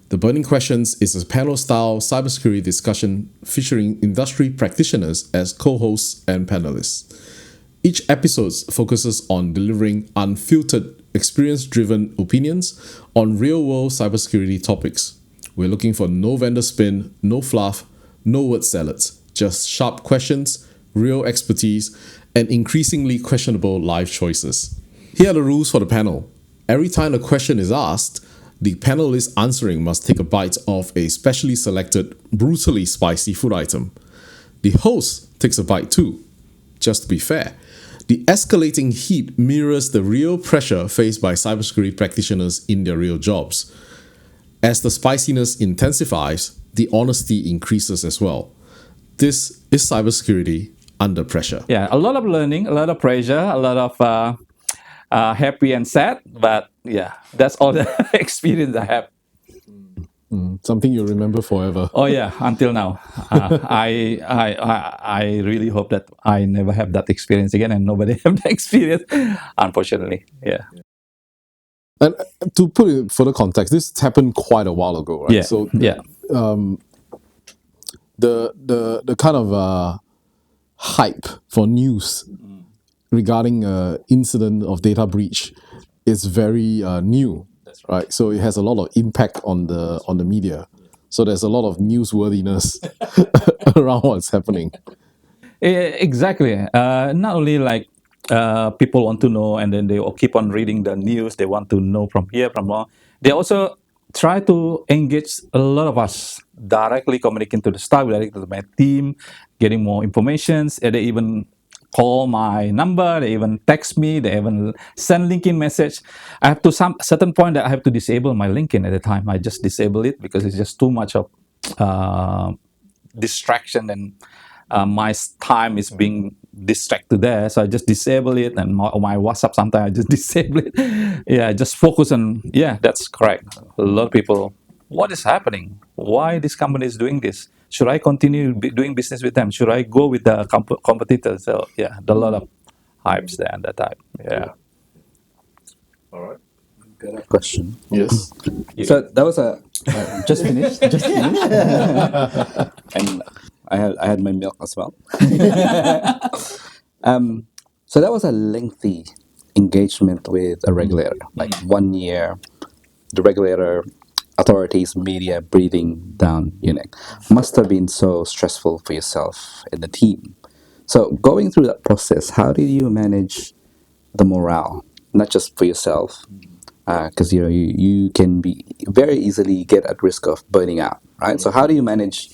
The Burning Questions is a panel-style cybersecurity discussion featuring industry practitioners as co-hosts and panelists. Each episode focuses on delivering unfiltered, experience-driven opinions on real-world cybersecurity topics. We're looking for no vendor spin, no fluff, no word salads, just sharp questions, real expertise, and increasingly questionable life choices. Here are the rules for the panel. Every time a question is asked, the panelist answering must take a bite of a specially selected, brutally spicy food item. The host takes a bite too. Just to be fair, the escalating heat mirrors the real pressure faced by cybersecurity practitioners in their real jobs. As the spiciness intensifies, the honesty increases as well. This is cybersecurity under pressure. Yeah, a lot of learning, a lot of pressure, a lot of happy and sad, but yeah, that's all the experience I have. Something you'll remember forever. Oh yeah, until now. I really hope that I never have that experience again, and nobody have that experience. Unfortunately, yeah. And to put it in further context, this happened quite a while ago, right? Yeah. So yeah. The kind of hype for news regarding incident of data breach is very new, right? So it has a lot of impact on the media. So there's a lot of newsworthiness around what's happening. Exactly. Not only like people want to know, and then they all keep on reading the news. They want to know from here, from there. They also try to engage a lot of us directly, communicating to the staff, directly to my team, getting more information. And they even call my number. They even text me. They even send LinkedIn message. I have to some certain point that I have to disable my LinkedIn at the time. I just disable it because it's just too much of distraction, and my time is being distracted there, so I just disable it. And my WhatsApp, sometimes I just disable it. Yeah, just focus on, yeah, that's correct. A lot of people, what is happening? Why this company is doing this? Should I continue doing business with them? Should I go with the competitors? So yeah, a lot of hypes there at that time. Yeah. All right. Got a question. Yes. So that was just finished. And I had my milk as well. So that was a lengthy engagement with a regulator, like 1 year. The regulator, authorities, media, breathing down your neck. Must have been so stressful for yourself and the team. So going through that process, how did you manage the morale, not just for yourself, because you can be very easily get at risk of burning out, right? So how do you manage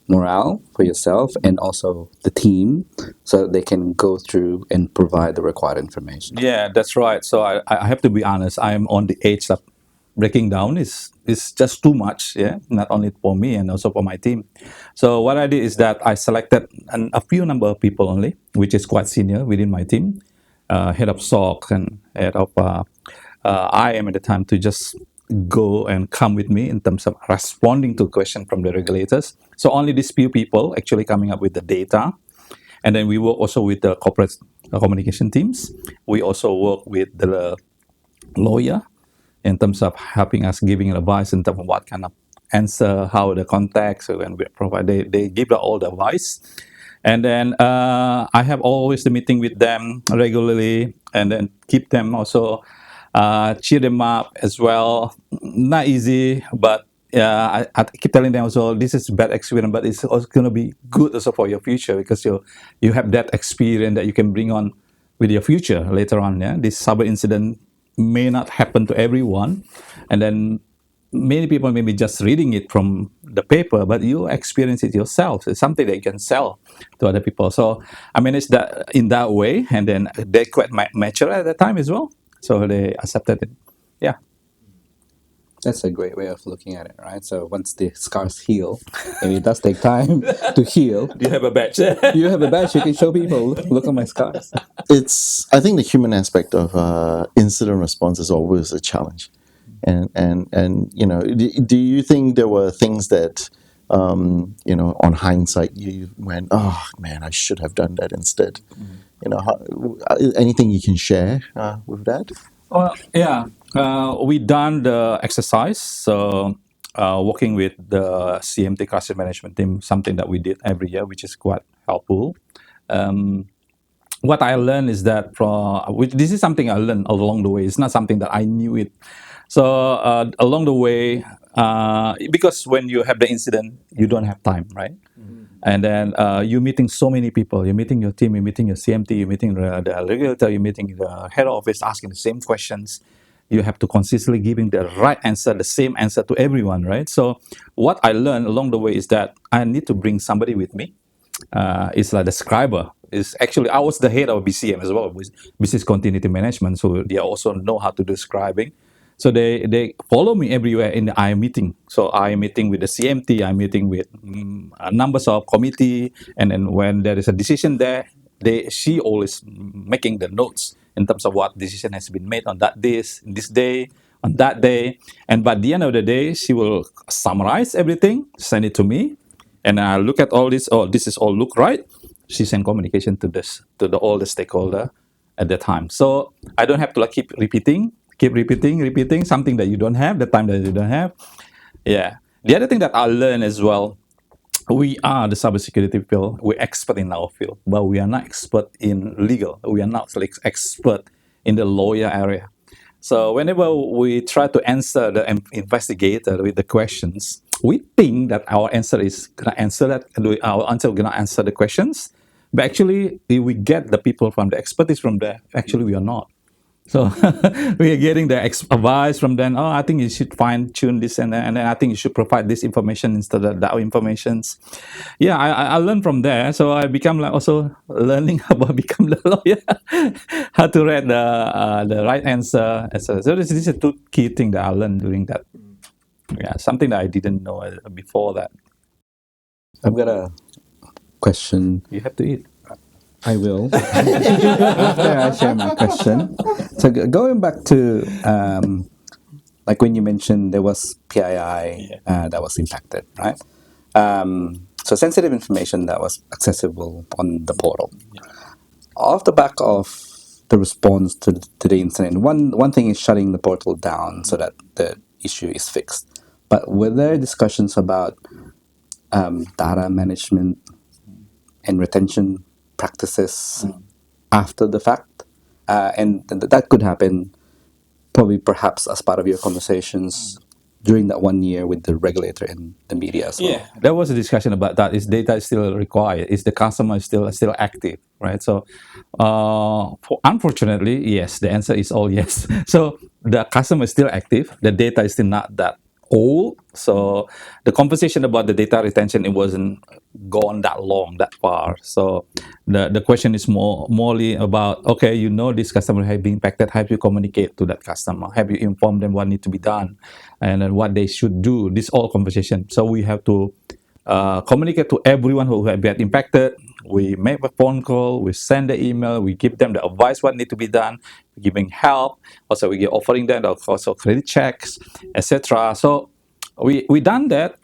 morale for yourself and also the team so that they can go through and provide the required information? Yeah, that's right. So I have to be honest. I'm on the edge of breaking down. Is just too much. Yeah, not only for me and also for my team. So what I did is that I selected a few number of people only, which is quite senior within my team, head of SOC and head of IM at the time, to just go and come with me in terms of responding to questions from the regulators. So only these few people actually coming up with the data. And then we work also with the corporate communication teams. We also work with the lawyer in terms of helping us, giving advice in terms of what kind of answer, how the context, so when we provide, they give all the advice. And then I have always the meeting with them regularly, and then keep them also, cheer them up as well. Not easy, but I keep telling them also, this is bad experience, but it's also going to be good also for your future, because you have that experience that you can bring on with your future later on. Yeah, this cyber incident may not happen to everyone, and then many people may be just reading it from the paper, but you experience it yourself. It's something that you can sell to other people. So I managed that in that way, and then they quite mature at that time as well, so they accepted it. Yeah. That's a great way of looking at it, right? So once the scars heal, and it does take time to heal, Do you have a badge? you have a badge you can show people. Look at my scars. I think the human aspect of incident response is always a challenge, and do you think there were things that on hindsight you went, oh man, I should have done that instead? Anything you can share with that? Well, yeah, we done the exercise. So working with the CMT crisis management team, something that we did every year, which is quite helpful. What I learned is that this is something I learned along the way. It's not something that I knew it. So along the way, because when you have the incident, you don't have time, right? And then you're meeting so many people. You're meeting your team. You're meeting your CMT. You're meeting the regulator. You're meeting the head office, asking the same questions. You have to consistently giving the right answer, the same answer to everyone, right? So what I learned along the way is that I need to bring somebody with me. It's like the scriber. Is actually I was the head of BCM as well, business continuity management. So they also know how to do scribing. So they follow me everywhere in the I meeting. So I meeting with the CMT, I meeting with numbers of committee, and then when there is a decision there, she always making the notes in terms of what decision has been made on this day, on that day, and by the end of the day, she will summarize everything, send it to me, and I look at all this. Oh, this is all look right. She send communication to all the stakeholder at the time. So I don't have to like keep repeating something that you don't have, the time that you don't have. Yeah. The other thing that I learned as well, we are the cybersecurity field. We're expert in our field, but we are not expert in legal. We are not like expert in the lawyer area. So whenever we try to answer the investigator with the questions, we think that our answer is gonna answer that. Our answer gonna answer the questions, but actually, if we get the people from the expertise from there, actually we are not. So we are getting the advice from them. Oh, I think you should fine tune this, and then I think you should provide this information instead of that informations. Yeah, I learned from there. So I become like also learning about become the lawyer, how to read the right answer. So this is a two key thing that I learned during that. Yeah, something that I didn't know before that. I've got a question. You have to eat. I will after I share my question. So going back to like when you mentioned there was PII that was impacted, right? So sensitive information that was accessible on the portal. Off the back of the response to the incident, one thing is shutting the portal down so that the issue is fixed. But were there discussions about data management and retention practices after the fact? And that could happen probably perhaps as part of your conversations during that 1 year with the regulator and the media as well. Yeah, there was a discussion about that. Is data still required? Is the customer still active? Right. So, unfortunately, yes. The answer is all yes. So the customer is still active. The data is still not that old. So the conversation about the data retention, it wasn't gone that long, that far. So the question is morely about, okay, you know this customer has been impacted. Have you communicate to that customer? Have you informed them what needs to be done and then what they should do? This all conversation. So we have to communicate to everyone who have been impacted. We make a phone call, we send the email, we give them the advice what need to be done, giving help. Also, we get offering them also credit checks, etc. So we done that.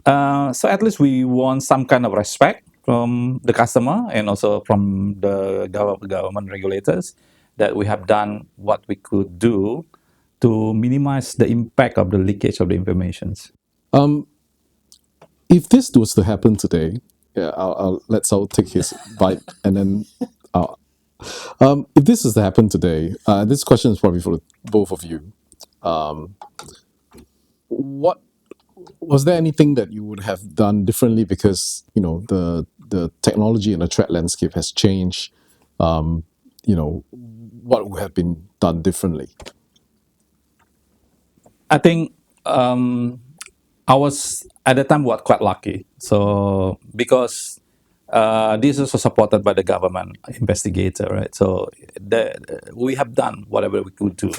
So at least we want some kind of respect from the customer and also from the government regulators that we have done what we could do to minimize the impact of the leakage of the informations. If this was to happen today, yeah, I'll let Saul take his bite, and then if this is to happen today, this question is probably for both of you. What was there anything that you would have done differently because the technology and the threat landscape has changed? What would have been done differently? I think I was at the time quite lucky. So because this is also supported by the government investigator, right? So we have done whatever we could do.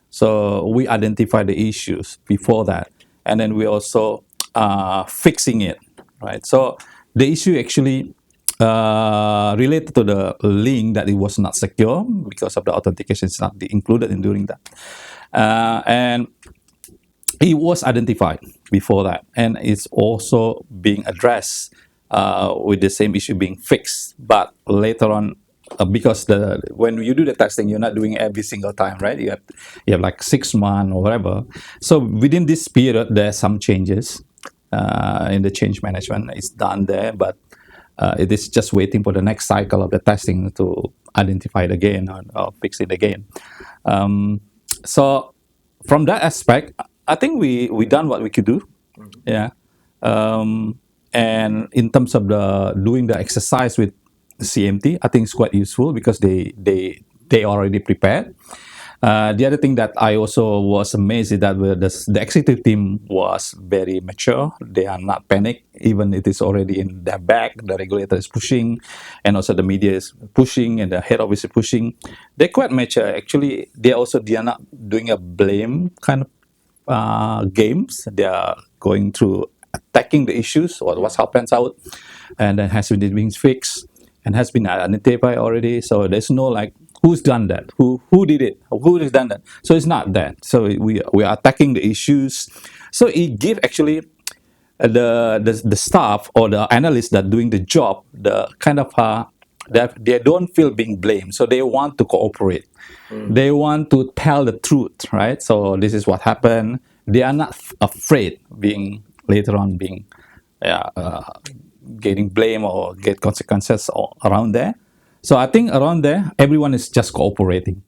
So we identified the issues before that, and then we also fixing it, right? So the issue actually related to the link that it was not secure because of the authentication is not included in during that, and it was identified before that, and it's also being addressed with the same issue being fixed. But later on, because when you do the testing, you're not doing every single time, right? You have like 6 months or whatever. So within this period, there are some changes. in the change management. It's done there, but it is just waiting for the next cycle of the testing to identify it again or fix it again. So from that aspect, I think we done what we could do. Yeah. And in terms of the doing the exercise with CMT, I think it's quite useful because they already prepared. The other thing that I also was amazed is that the executive team was very mature. They are not panic, even it is already in their back. The regulator is pushing, and also the media is pushing, and the head office is pushing. They're quite mature. Actually, they are not doing a blame kind of games. They are going through attacking the issues or what happens out, and then has been being fixed and has been identified already. So there's no like who's done that, who did it, who has done that. So it's not that. So we are attacking the issues. So it give actually the staff or the analysts that doing the job the kind of they don't feel being blamed, so they want to cooperate. They want to tell the truth, right? So this is what happened. They are not afraid being later on being getting blame or get consequences around there. So I think around there everyone is just cooperating.